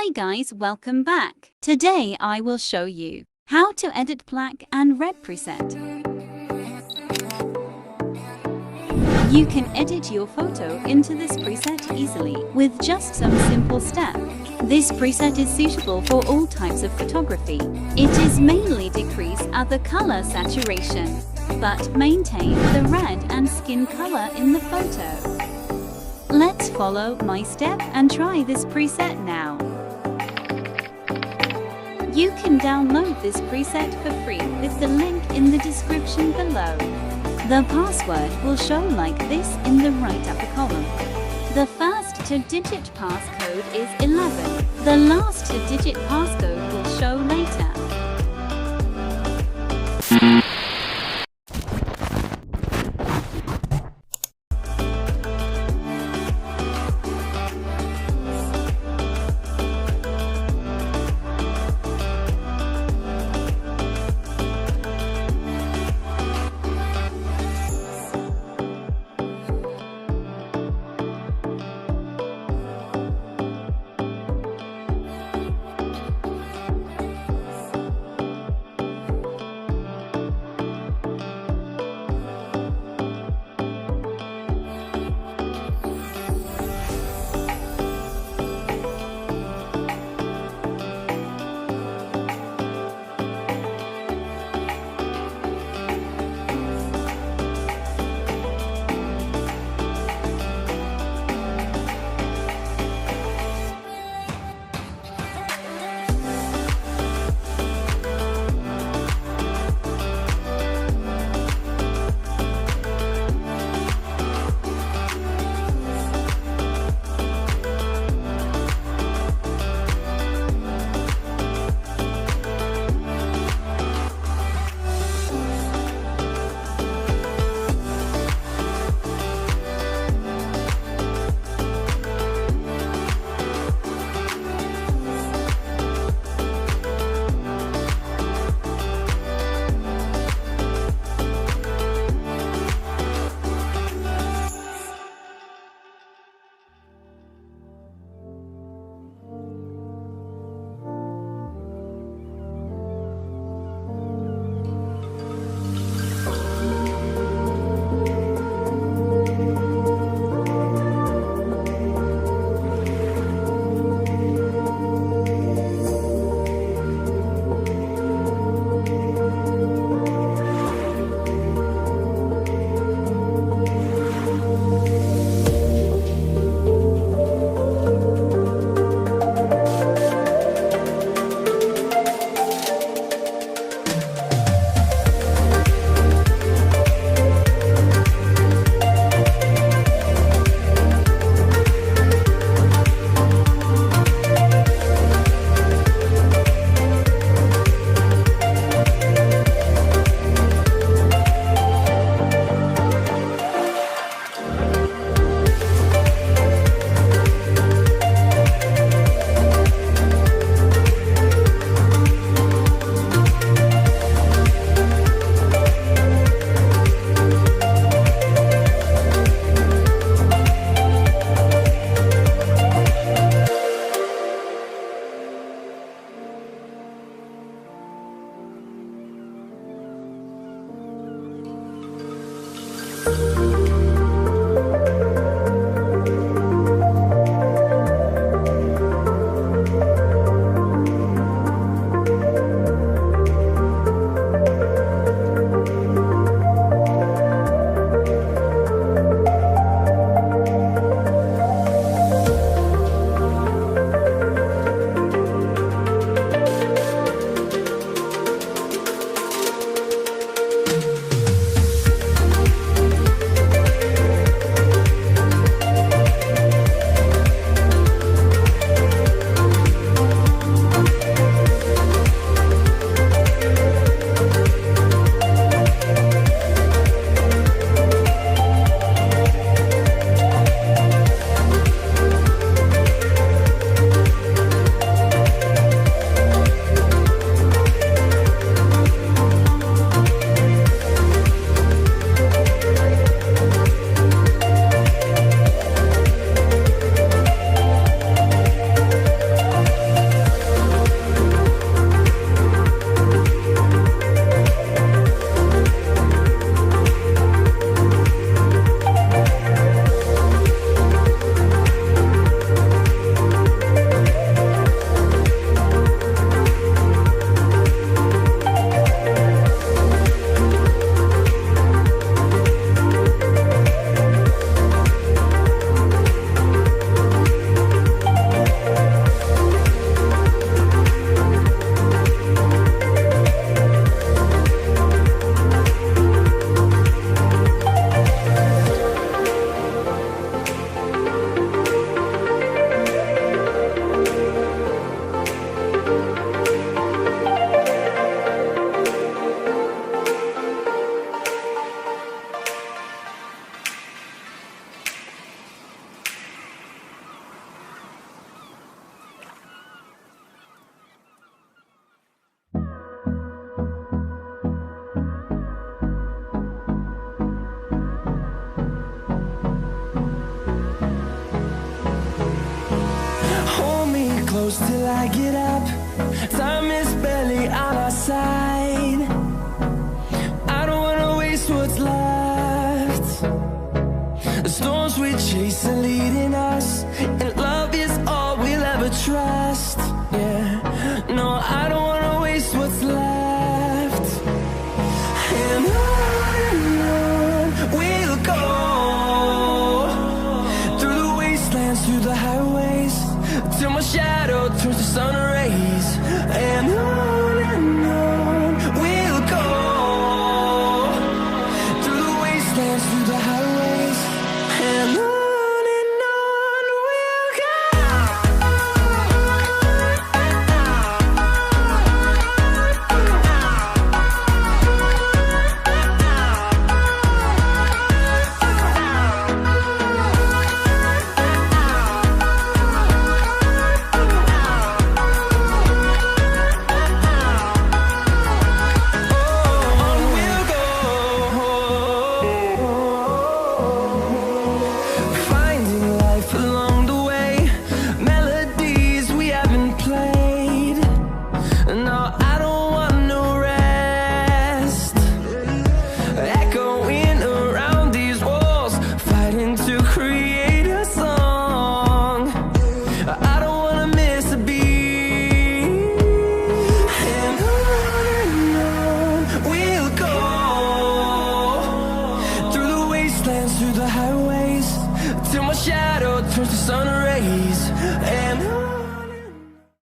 Hey guys, welcome back. Today I will show you how to edit black and red preset. You can edit your photo into this preset easily with just some simple steps. This preset is suitable for all types of photography. It is mainly decrease at the color saturation, but maintain the red and skin color in the photo. Let's follow my step and try this preset now. You can download this preset for free with the link in the description below. The password will show like this in the right upper column. The first two-digit passcode is 11. The last two-digit passcode will show later. close till I get up. Time is barely on our side. I don't wanna waste what's left. The storms we chase are leading us, and love is all we'll ever trust. Yeah, no, I don't wanna waste what's left. And on we'll go, through the wastelands, through the highways, till my shadow turns to sun rays.